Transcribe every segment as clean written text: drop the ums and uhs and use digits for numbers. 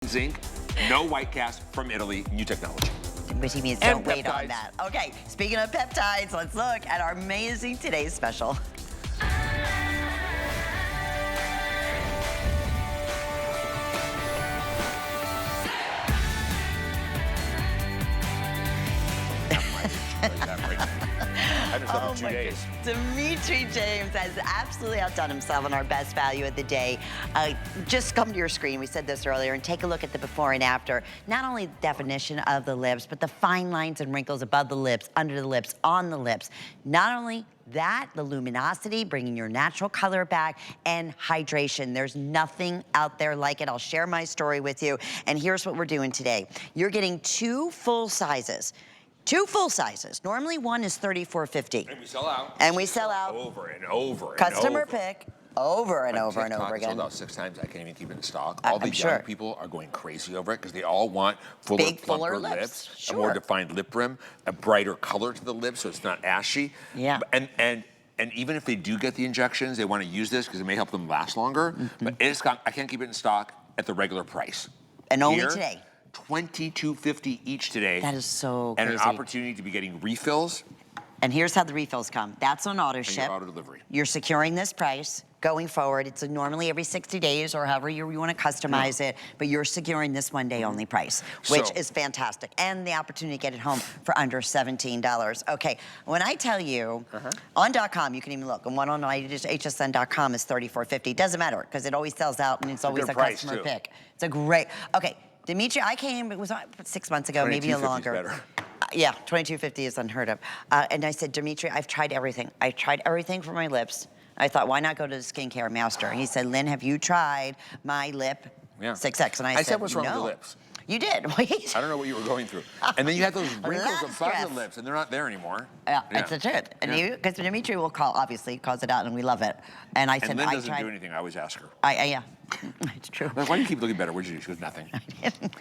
zinc, no white cast from Italy, new technology. Which means don't wait on that. Okay, speaking of peptides, let's look at our amazing today's special. Oh my 2 days. Dimitri James has absolutely outdone himself on our best value of the day. Just come to your screen, we said this earlier, and take a look at the before and after. Not only the definition of the lips, but the fine lines and wrinkles above the lips, under the lips, on the lips. Not only that, the luminosity, bringing your natural color back, and hydration. There's nothing out there like it. I'll share my story with you, and here's what we're doing today. You're getting two full sizes. Two full sizes. Normally one is $34.50. And we sell out. And we sell out. Over and over and Customer over. pick. Over and over and over TikTok again. Sold out 6 times. I can't even keep it in stock. All the young sure. people are going crazy over it because they all want fuller, Big, plumper fuller lips, Sure. a more defined lip rim, a brighter color to the lips so it's not ashy. Yeah. And even if they do get the injections, they want to use this because it may help them last longer. But I can't keep it in stock at the regular price. And only today. $22.50 each today. That is so crazy. And an opportunity to be getting refills. And here's how the refills come. That's on auto ship. And auto delivery. You're securing this price going forward. It's normally every 60 days or however you want to customize it, but you're securing this one day only price, which is fantastic. And the opportunity to get it home for under $17. Okay, when I tell you, on .com, you can even look, and one on hsn.com is $34.50. Doesn't matter, because it always sells out and it's always a customer pick. It's a great, okay. Dimitri, I came, it was 6 months ago, maybe longer. Better. Yeah, $22.50 is unheard of. And I said, Dimitri, I've tried everything. I tried everything for my lips. I thought, why not go to the skincare master? He said, Lynn, have you tried my lip 6X? And I said, what's wrong with your lips? You did. Wait. I don't know what you were going through. And then you had those wrinkles above the lips, and they're not there anymore. Yeah, it's the truth. And you, because Dimitri will call, obviously, calls it out, and we love it. And I said, Lynn doesn't do anything. I always ask her. Yeah. It's true. Like, why do you keep looking better? What'd you do? She goes, nothing. I didn't.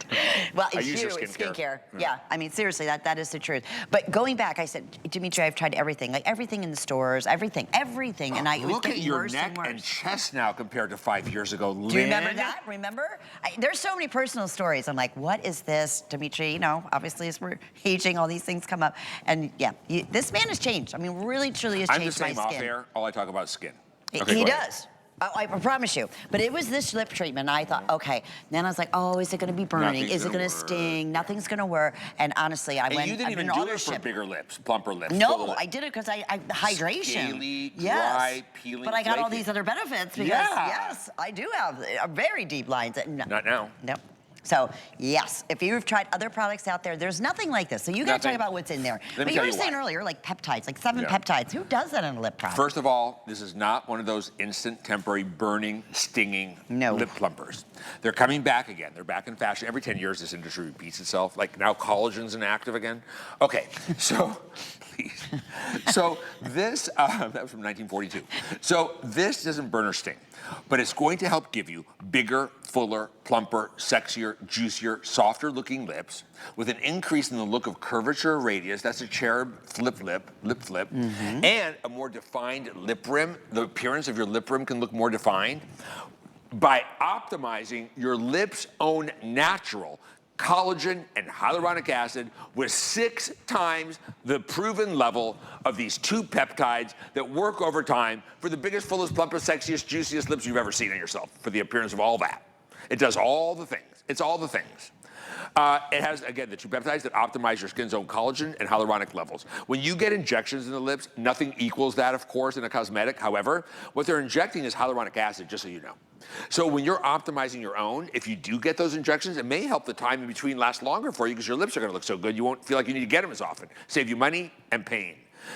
Well, it's use you, your it's skincare. skincare. Yeah, I mean, seriously, that is the truth. But going back, I said, Dimitri, I've tried everything. Like, everything in the stores, everything. And I look at your neck and chest now compared to 5 years ago, Lynn. Do you remember that? Remember? There's so many personal stories. I'm like, what is this, Dimitri? You know, obviously, as we're aging, all these things come up. And yeah, this man has changed. I mean, really, truly has changed my skin. I'm the same off air. All I talk about is skin. Okay, he does. I promise you. But it was this lip treatment. And I thought, okay. Then I was like, oh, is it going to be burning? Is it going to sting? Nothing's going to work. And honestly, I went. You didn't even do it for bigger lips, plumper lips. No, I did it because I hydration. Scaly, dry, peeling. But I got all these other benefits because yes, I do have very deep lines. Not now. No. So, yes, if you've tried other products out there, there's nothing like this. So you got to talk about what's in there. But you were saying earlier, like peptides, like 7 peptides. Who does that in a lip product? First of all, this is not one of those instant, temporary, burning, stinging lip plumpers. They're coming back again. They're back in fashion. Every 10 years, this industry repeats itself. Like now collagen's inactive again. Okay, so please. So this, that was from 1942. So this doesn't burn or sting, but it's going to help give you bigger, fuller, plumper, sexier, juicier, softer looking lips with an increase in the look of curvature radius. That's a cherub lip flip, and a more defined lip rim. The appearance of your lip rim can look more defined by optimizing your lips' own natural collagen and hyaluronic acid with 6 times the proven level of these 2 peptides that work over time for the biggest, fullest, plumpest, sexiest, juiciest lips you've ever seen on yourself, for the appearance of all that. It does all the things. It's all the things. It has, again, the 2 peptides that optimize your skin's own collagen and hyaluronic levels. When you get injections in the lips, nothing equals that, of course, in a cosmetic. However, what they're injecting is hyaluronic acid, just so you know. So when you're optimizing your own, if you do get those injections, it may help the time in between last longer for you because your lips are going to look so good you won't feel like you need to get them as often. Save you money and pain.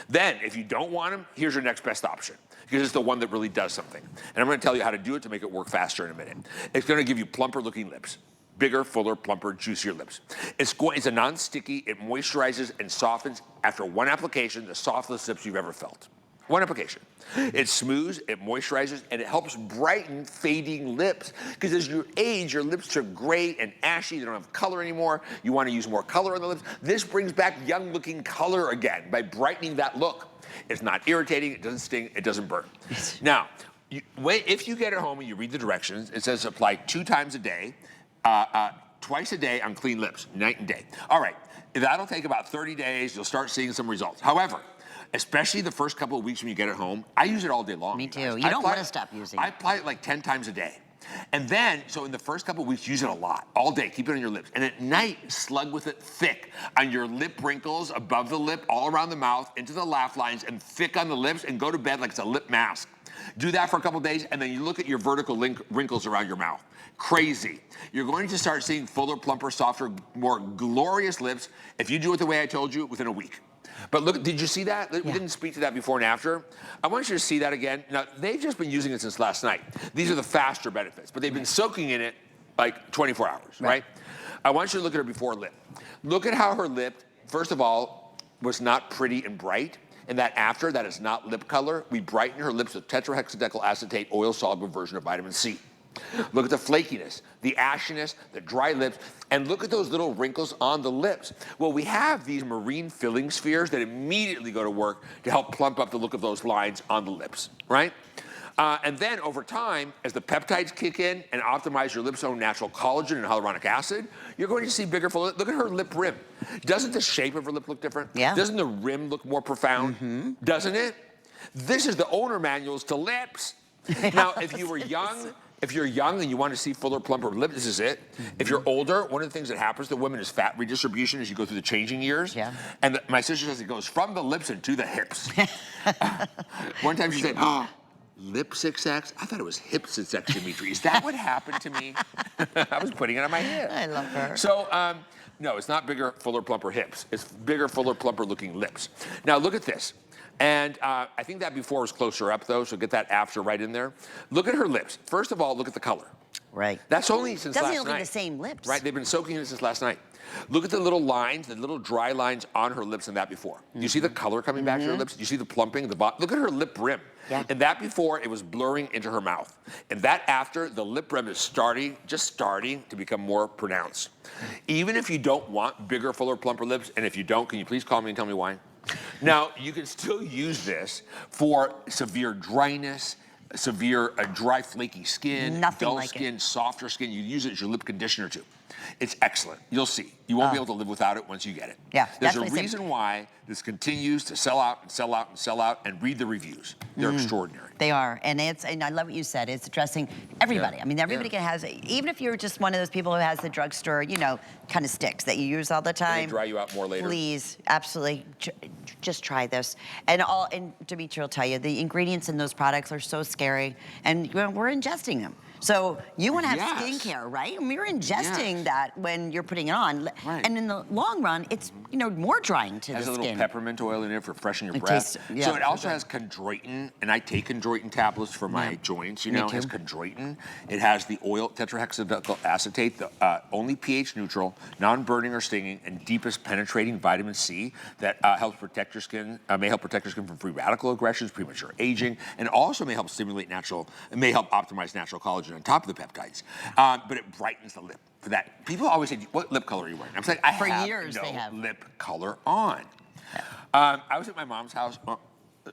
Then, if you don't want them, here's your next best option because it's the one that really does something. And I'm going to tell you how to do it to make it work faster in a minute. It's going to give you plumper looking lips. Bigger, fuller, plumper, juicier lips. It's a non-sticky. It moisturizes and softens after 1 application the softest lips you've ever felt. 1 application. It smooths, it moisturizes, and it helps brighten fading lips. Because as you age, your lips are gray and ashy. They don't have color anymore. You want to use more color on the lips. This brings back young-looking color again by brightening that look. It's not irritating. It doesn't sting. It doesn't burn. Now, if you get it home and you read the directions, it says apply 2 times a day. twice a day on clean lips, night and day. All right, that'll take about 30 days. You'll start seeing some results. However, especially the first couple of weeks when you get it home, I use it all day long. Me too. You don't want to stop using it. I apply it like 10 times a day. And then, so in the first couple of weeks, use it a lot, all day, keep it on your lips. And at night, slug with it thick on your lip wrinkles, above the lip, all around the mouth, into the laugh lines, and thick on the lips, and go to bed like it's a lip mask. Do that for a couple of days, and then you look at your vertical wrinkles around your mouth. Crazy. You're going to start seeing fuller, plumper, softer, more glorious lips if you do it the way I told you within a week. But look, did you see that? We didn't speak to that before and after. I want you to see that again. Now, they've just been using it since last night. These are the faster benefits, but they've been soaking in it like 24 hours, right? I want you to look at her before lip. Look at how her lip, first of all, was not pretty and bright. And that after, that is not lip color. We brighten her lips with tetrahexadecyl acetate oil-soluble version of vitamin C. Look at the flakiness, the ashiness, the dry lips, and look at those little wrinkles on the lips. Well, we have these marine filling spheres that immediately go to work to help plump up the look of those lines on the lips, right? And then over time, as the peptides kick in and optimize your lip's own natural collagen and hyaluronic acid, you're going to see bigger, full. Look at her lip rim. Doesn't the shape of her lip look different? Yeah. Doesn't the rim look more profound? Doesn't it? This is the owner manuals to lips. Now, if you were young, if you're young and you want to see fuller, plumper lips, this is it. If you're older, one of the things that happens to women is fat redistribution as you go through the changing years. Yeah. And my sister says it goes from the lips and to the hips. One time she said, oh, lip 6X? I thought it was hip 6X, Dimitri. Is that what happened to me? I was putting it on my hip. I love her. So, no, it's not bigger, fuller, plumper hips. It's bigger, fuller, plumper looking lips. Now look at this. And I think that before was closer up though, so get that after right in there. Look at her lips. First of all, look at the color. Right. That's only since last night. Doesn't look like the same lips. Right, they've been soaking it since last night. Look at the little lines, the little dry lines on her lips and that before. You see the color coming back to her lips? You see the plumping, the bottom? Look at her lip rim. Yeah. And that before, it was blurring into her mouth. And that after, the lip rim is just starting to become more pronounced. Even if you don't want bigger, fuller, plumper lips, and if you don't, can you please call me and tell me why? Now, you can still use this for severe dryness, severe dry, flaky skin, dull skin, softer skin. You use it as your lip conditioner too. It's excellent. You'll see. You won't be able to live without it once you get it. Yeah, there's a reason why this continues to sell out and sell out and sell out, and read the reviews. They're extraordinary. They are, and I love what you said. It's addressing everybody. I mean, everybody can has, even if you're just one of those people who has the drugstore, you know, kind of sticks that you use all the time. And they dry you out more later. Please, absolutely, just try this. And Dimitri will tell you, the ingredients in those products are so scary, and we're ingesting them. So you want to have skincare, right? And we're ingesting that when you're putting it on. Right. And in the long run, it's, you know, more drying to the skin. It has a little peppermint oil in it for freshening your breath. So it also has chondroitin, and I take chondroitin tablets for my joints, you know. It has chondroitin. It has the oil, tetrahexadecyl acetate, the only pH neutral, non-burning or stinging, and deepest penetrating vitamin C that helps protect your skin, may help protect your skin from free radical aggressions, premature aging, and also may help stimulate may help optimize natural collagen on top of the peptides. But it brightens the lip. For that, people always say, what lip color are you wearing? I'm saying, I have no lip color on. I was at my mom's house.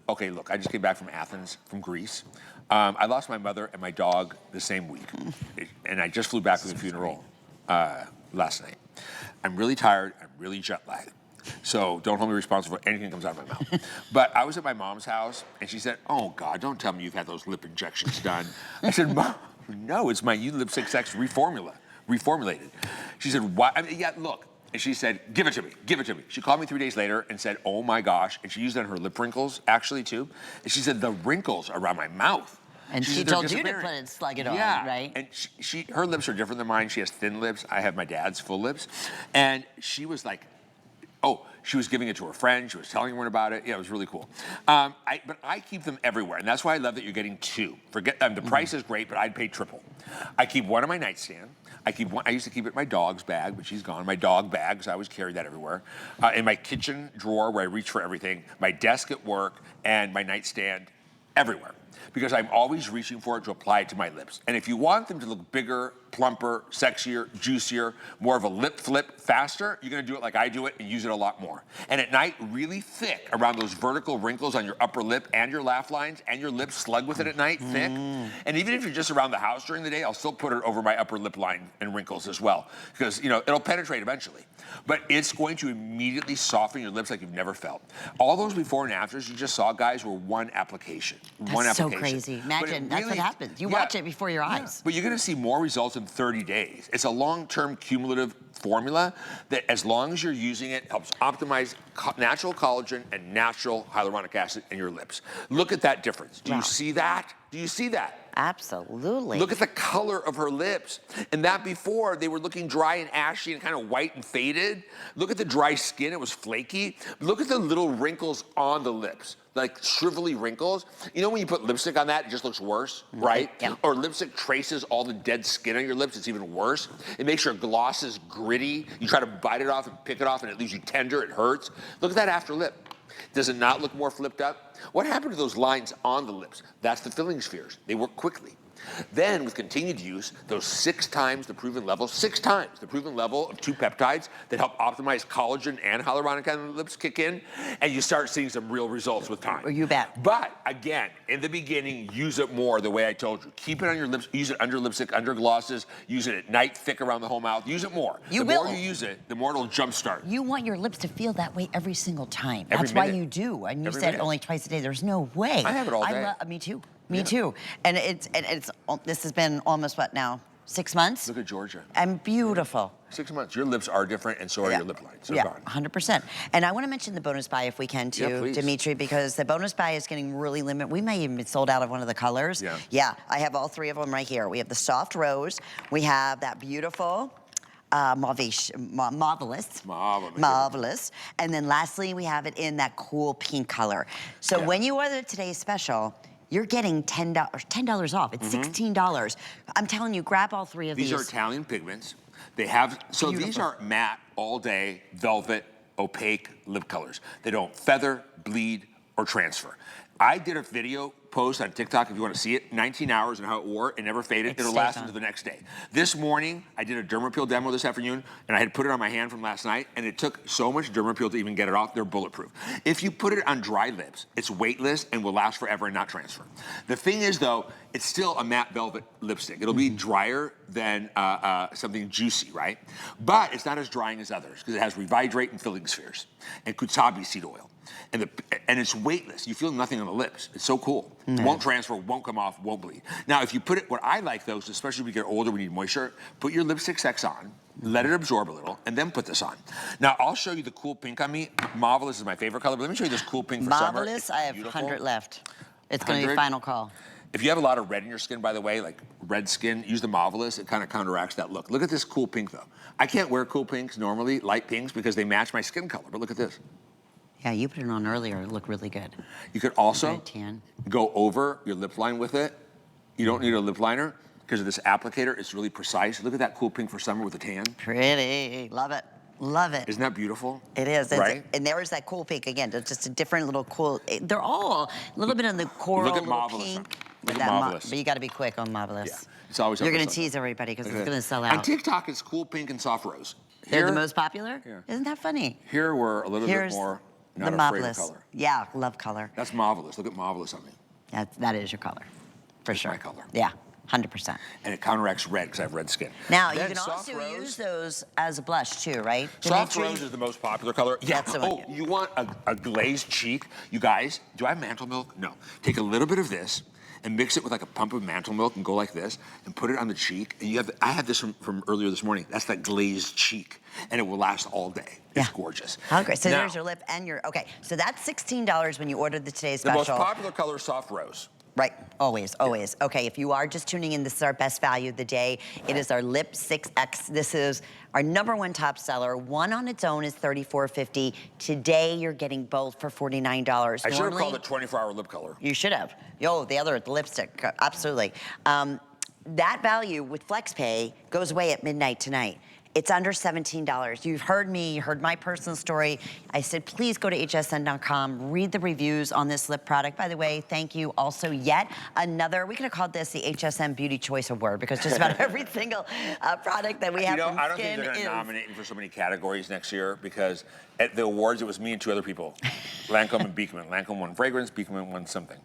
Okay, look, I just came back from Athens, from Greece. I lost my mother and my dog the same week. And I just flew back from the funeral last night. I'm really tired, I'm really jet lagged. So don't hold me responsible for anything that comes out of my mouth. But I was at my mom's house, and she said, oh God, don't tell me you've had those lip injections done. I said, Mom, no, it's my Lip 6X reformulated. She said, why? I mean, yeah, look. And she said, give it to me, give it to me. She called me 3 days later and said, oh my gosh. And she used it on her lip wrinkles, actually, too. And she said, the wrinkles around my mouth. And she told you to put it, slug it on, right? And her lips are different than mine. She has thin lips. I have my dad's full lips. And she was like, oh, she was giving it to her friend. She was telling everyone about it. Yeah, it was really cool. But I keep them everywhere, and that's why I love that you're getting two. The price is great, but I'd pay triple. I keep one on my nightstand. I used to keep it in my dog's bag, but she's gone. My dog bag, because I always carry that everywhere. In my kitchen drawer where I reach for everything. My desk at work, and my nightstand, everywhere. Because I'm always reaching for it to apply it to my lips. And if you want them to look bigger, plumper, sexier, juicier, more of a lip flip, faster, you're gonna do it like I do it and use it a lot more. And at night, really thick around those vertical wrinkles on your upper lip and your laugh lines, and your lips slug with it at night, thick. And even if you're just around the house during the day, I'll still put it over my upper lip line and wrinkles as well, because it'll penetrate eventually. But it's going to immediately soften your lips like you've never felt. All those before and afters you just saw, guys, were one application. That's so crazy. Imagine, that's what happens. You watch it before your eyes. But you're gonna see more results in 30 days. It's a long-term cumulative formula that, as long as you're using it, helps optimize natural collagen and natural hyaluronic acid in your lips. Look at that difference. Do you see that? Do you see that? Absolutely. Look at the color of her lips. And that before, they were looking dry and ashy and kind of white and faded. Look at the dry skin, it was flaky. Look at the little wrinkles on the lips, like shrivelly wrinkles. You know when you put lipstick on that, it just looks worse, right? Yep. Or lipstick traces all the dead skin on your lips, it's even worse. It makes your glosses gritty. You try to bite it off and pick it off and it leaves you tender, it hurts. Look at that after lip. Does it not look more flipped up? What happened to those lines on the lips? That's the filling spheres. They work quickly. Then, with continued use, those 6 times the proven level, 6 times the proven level of 2 peptides that help optimize collagen and hyaluronic acid on the lips kick in, and you start seeing some real results with time. You bet. But, again, in the beginning, use it more the way I told you. Keep it on your lips, use it under lipstick, under glosses, use it at night, thick around the whole mouth, use it more. The more you use it, the more it'll jumpstart. You want your lips to feel that way every single time. Every That's minute. why you do. And you Every said minute. only twice a day. There's no way. I have it all day. Me too. Me too. And this has been almost what now? 6 months? Look at Georgia. And beautiful. 6 months. Your lips are different, and so are your lip lines. They're gone. 100%. And I want to mention the bonus buy if we can too, please. Dimitri, because the bonus buy is getting really limited. We may even be sold out of one of the colors. Yeah, I have all 3 of them right here. We have the soft rose. We have that beautiful marvelous. And then lastly, we have it in that cool pink color. So when you order today's special, you're getting $10 off. It's $16. I'm telling you, grab all 3 of these. These are Italian pigments. They have, so these are matte, all day, velvet, opaque lip colors. They don't feather, bleed, or transfer. I did a video post on TikTok if you want to see it, 19 hours and how it wore, it never faded, it'll last into the next day. This morning, I did a Dermapeel demo this afternoon, and I had put it on my hand from last night, and it took so much Dermapeel to even get it off, they're bulletproof. If you put it on dry lips, it's weightless and will last forever and not transfer. The thing is though, it's still a matte velvet lipstick. It'll be drier than something juicy, right? But it's not as drying as others, because it has Rehydrate and filling spheres, and Kutsabi seed oil. And it's weightless. You feel nothing on the lips. It's so cool. Won't transfer, won't come off, won't bleed. Now, if you put it, what I like though, is especially when we get older, we need moisture, put your lipstick sex on, let it absorb a little, and then put this on. Now, I'll show you the cool pink on me. Marvelous is my favorite color, but let me show you this cool pink for summer. Marvelous, I have 100 left. It's gonna be final call. If you have a lot of red in your skin, by the way, like red skin, use the Marvelous. It kind of counteracts that look. Look at this cool pink though. I can't wear cool pinks normally, light pinks, because they match my skin color, but look at this. Yeah, you put it on earlier. It looked really good. You could also go over your lip line with it. You don't need a lip liner because of this applicator. It's really precise. Look at that cool pink for summer with a tan. Pretty. Love it. Love it. Isn't that beautiful? It is. Right? And there is that cool pink again. It's just a different little cool. They're all a little bit on the coral, Look at little Marvelous. pink. Look at Marvelous. But you got to be quick on Marvelous. Yeah. It's always You're going to tease everybody because it's going to sell out. On TikTok, it's cool pink and soft rose. They're the most popular? Yeah. Isn't that funny? Here we're a little bit more not afraid of color. Yeah, love color. That's Marvelous. Look at Marvelous on me. That is your color, for sure. My color. Yeah, 100%. And it counteracts red because I have red skin. Now, you can also use those as a blush too, right? Soft rose is the most popular color. Yeah. Oh, you want a glazed cheek? You guys, do I have mantle milk? No. Take a little bit of this and mix it with like a pump of mantle milk and go like this and put it on the cheek. And you have, I had this from earlier this morning. That's that glazed cheek. And it will last all day. It's gorgeous. Oh, great. So there's your lip and your, okay. So that's $16 when you ordered the today's special. The most popular color is soft rose. Right, always, always. Okay, if you are just tuning in, this is our best value of the day. It is our Lip 6X. This is our #1 top seller. One on its own is $34.50. Today, you're getting both for $49. I should have called it 24-hour lip color. You should have. Yo, the other, the lipstick, absolutely. That value with FlexPay goes away at midnight tonight. It's under $17. You've heard me, you heard my personal story. I said, please go to hsn.com, read the reviews on this lip product. By the way, thank you also yet another, we could have called this the HSN Beauty Choice Award because just about every single product that we have from I don't Skin think they're going to is... nominate me for so many categories next year because at the awards, it was me and two other people, Lancome and Beekman. Lancome won fragrance, Beekman won something.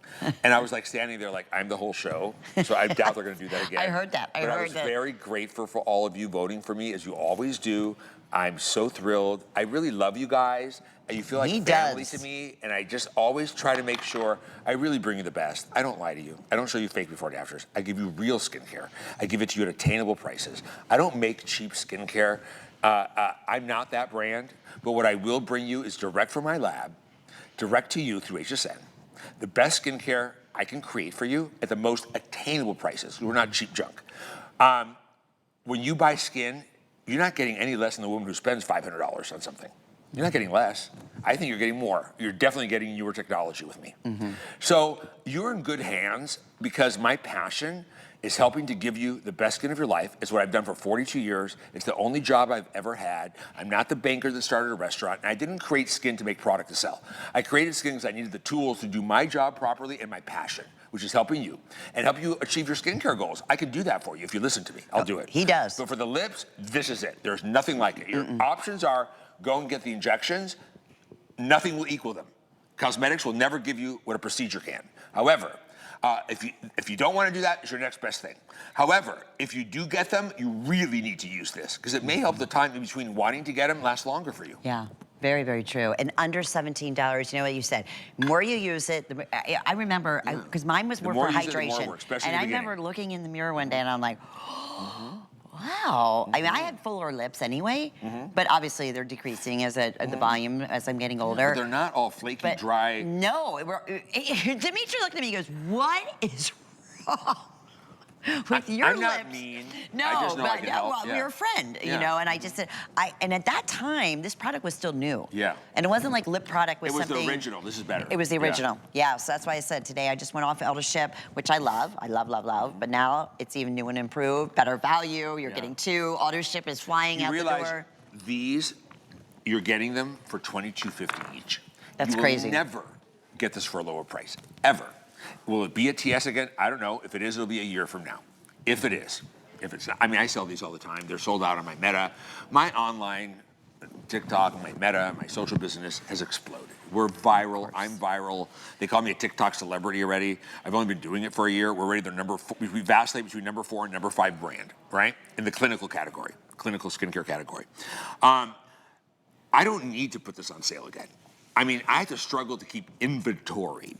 And I was like standing there like, I'm the whole show. So I doubt they're going to do that again. I heard that. But I was very grateful for all of you voting for me, as you always do. I'm so thrilled. I really love you guys. You feel like family to me, and I just always try to make sure I really bring you the best. I don't lie to you. I don't show you fake before and afters. I give you real skincare. I give it to you at attainable prices. I don't make cheap skincare. I'm not that brand, but what I will bring you is direct from my lab, direct to you through HSN. The best skincare I can create for you at the most attainable prices. We're not cheap junk. When you buy Skin, you're not getting any less than the woman who spends $500 on something. You're not getting less. I think you're getting more. You're definitely getting newer technology with me. So you're in good hands because my passion is helping to give you the best skin of your life. It's what I've done for 42 years. It's the only job I've ever had. I'm not the banker that started a restaurant, and I didn't create Skin to make product to sell. I created Skin because I needed the tools to do my job properly and my passion, which is helping you and help you achieve your skincare goals. I can do that for you if you listen to me. I'll do it. He does. But for the lips, this is it. There's nothing like it. Your options are go and get the injections. Nothing will equal them. Cosmetics will never give you what a procedure can. However, if you don't want to do that, it's your next best thing. However, if you do get them, you really need to use this because it may help the time in between wanting to get them last longer for you. Yeah. Very, very true. And under $17, you know what you said. The more you use it, I remember, because mine was more for hydration. And I remember looking in the mirror one day and I'm like, wow. I mean, I had fuller lips anyway, but obviously they're decreasing as the volume as I'm getting older. But they're not all flaky, dry. No. Dimitri looked at me and goes, what is wrong with your I'm lips? not mean. No, I just know but I can help. well, we're a friend, you know, and I just said, and at that time, this product was still new. Yeah. And it wasn't like lip product was something. It was the original. This is better. It was the original. Yeah, so that's why I said today I just went off elder ship, which I love. I love, love, love. But now it's even new and improved, better value. You're getting two. Auto ship is flying out the door. These, you're getting them for $22.50 each. That's crazy. You will never get this for a lower price, ever. Will it be a TS again? I don't know. If it is, it'll be a year from now. If it is. If it's not. I mean, I sell these all the time. They're sold out on my Meta. My online, TikTok, my Meta, my social business has exploded. We're viral. I'm viral. They call me a TikTok celebrity already. I've only been doing it for a year. We're already the number 4. We vacillate between number 4 and number 5 brand, right? In the clinical category, clinical skincare category. I don't need to put this on sale again. I mean, I have to struggle to keep inventory.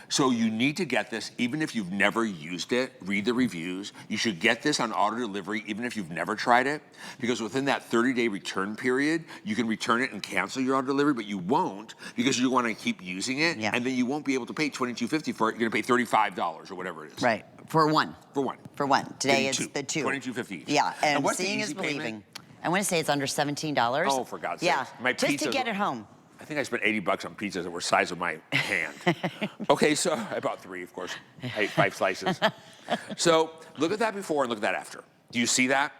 So you need to get this, even if you've never used it, read the reviews. You should get this on auto delivery, even if you've never tried it, because within that 30-day return period, you can return it and cancel your auto delivery, but you won't because you want to keep using it, and then you won't be able to pay $22.50 for it. You're going to pay $35 or whatever it is. Right, for one. For one. For one. Today it's the 2. $22.50 each. Yeah, and what's seeing the is easy believing. payment? I want to say it's under $17. Oh, for God's sake. Yeah, My just to get it home. I think I spent $80 on pizzas that were the size of my hand. Okay, so I bought 3, of course. I ate 5 slices. So look at that before and look at that after. Do you see that?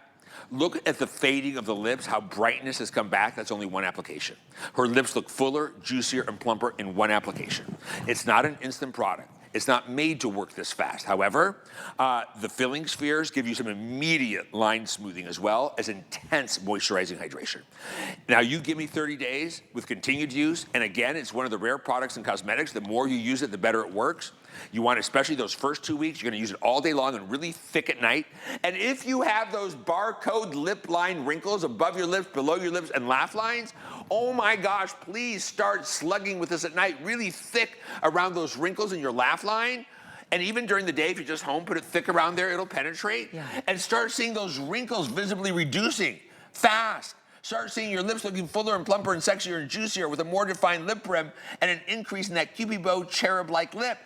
Look at the fading of the lips, how brightness has come back. That's only one application. Her lips look fuller, juicier, and plumper in one application. It's not an instant product. It's not made to work this fast. However, the filling spheres give you some immediate line smoothing as well as intense moisturizing hydration. Now you give me 30 days with continued use, and again, it's one of the rare products in cosmetics. The more you use it, the better it works. You want, especially those first 2 weeks, you're gonna use it all day long and really thick at night. And if you have those barcode lip line wrinkles above your lips, below your lips, and laugh lines, oh my gosh, please start slugging with this at night, really thick around those wrinkles in your laugh line. And even during the day, if you're just home, put it thick around there, it'll penetrate. And start seeing those wrinkles visibly reducing fast. Start seeing your lips looking fuller and plumper and sexier and juicier with a more defined lip brim and an increase in that cupid bow cherub-like lip.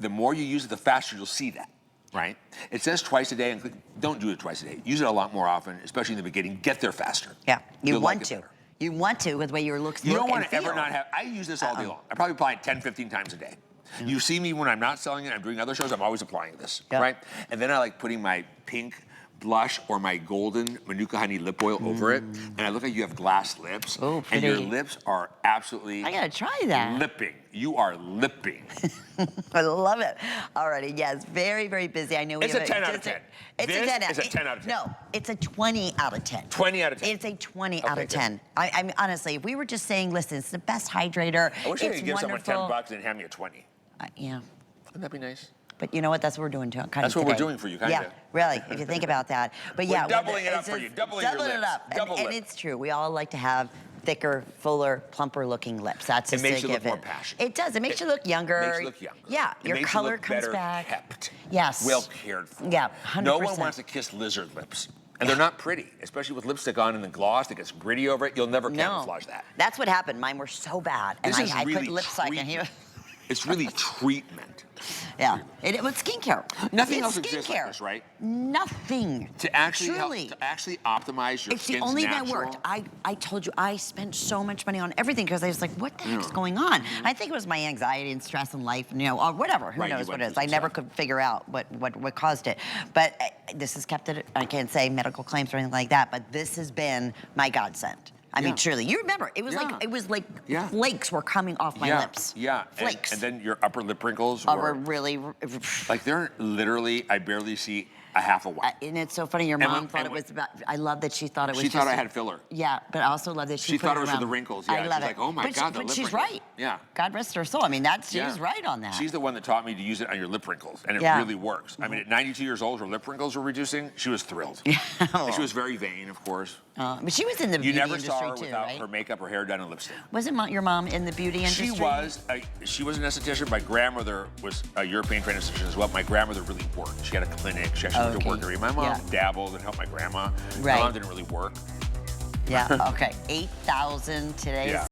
The more you use it, the faster you'll see that, right? It says twice a day, and don't do it twice a day. Use it a lot more often, especially in the beginning. Get there faster. Yeah, you want to. You want to with the way your looks look and feel. You don't want to ever not have, I use this all day long. I probably apply it 10, 15 times a day. You see me when I'm not selling it, I'm doing other shows, I'm always applying this, right? And then I like putting my pink blush or my golden Manuka honey lip oil over it, and I look like you have glass lips, Oh, and your pretty. lips are absolutely I gotta try that. lipping. You are lipping. I love it. Alrighty, yes, very, very busy. I know we It's have a 10 out of 10. It's This a 10 is a 10 out of 10. No, it's a 20 out of 10. 20 out of 10. It's a 20 out Okay, of 10. I mean, honestly, if we were just saying, listen, it's the best hydrator. I wish I it's could give someone wonderful. $10 and hand me a 20. Yeah. Wouldn't that be nice? But you know what? That's what we're doing kind of That's what we're today. doing for you, kind Yeah, of. really, if you think about that. But yeah, We're doubling it up it's for just you, doubling your doubling it lips. up. Double And lip. it's true. We all like to have thicker, fuller, plumper looking lips. That's just It makes a you look given. more passionate. It does. It makes you look younger. Makes you look younger. Yeah, It your makes color you look comes better back. kept. Yes. Well cared for. Yeah, 100%. No one wants to kiss lizard lips. And they're not pretty, especially with lipstick on and the gloss that gets gritty over it. You'll never camouflage that. That's what happened. Mine were so bad. And This is I really put lipstick in here. It's really treatment. Yeah, it was skincare. Nothing It's else exists like skincare. this, right? Nothing. To actually help, Truly. to actually optimize your It's the skin's only natural. thing that worked. I told you, I spent so much money on everything because I was like, what the heck is going on? I think it was my anxiety and stress in life, you know, or whatever. Who Right, you knows what went it is? through I some never stuff. could figure out what caused it. But this has kept it, I can't say medical claims or anything like that, but this has been my godsend. I mean, Yeah. truly. You remember, it was like Yeah. flakes were coming off my lips. Yeah, Flakes. And then your upper lip wrinkles Were were really, like they're literally. I barely see a half a one. and it's so funny. Your And mom when- thought and it when- was about. I love that she thought it was. She thought just I had filler. Yeah, but I also love that she. She put thought it was for around. the wrinkles. I Yeah, love she's it. like, oh my But God, the lip she's wrinkles. right. Yeah. God rest her soul. I mean, she was right on that. She's the one that taught me to use it on your lip wrinkles, and it Yeah. really works. I mean, at 92 years old, her lip wrinkles were reducing. She was thrilled. Yeah. And she was very vain, of course. But she was in the You beauty never industry saw her too, without right? her makeup, her hair done, and lipstick. Wasn't your mom in the beauty industry? She was an esthetician. My grandmother was a European trained esthetician as well. My grandmother really worked. She had a clinic. She actually went to work every day. My mom dabbled and helped my grandma. Right. My mom didn't really work. Yeah. Okay. 8,000 today. Yeah.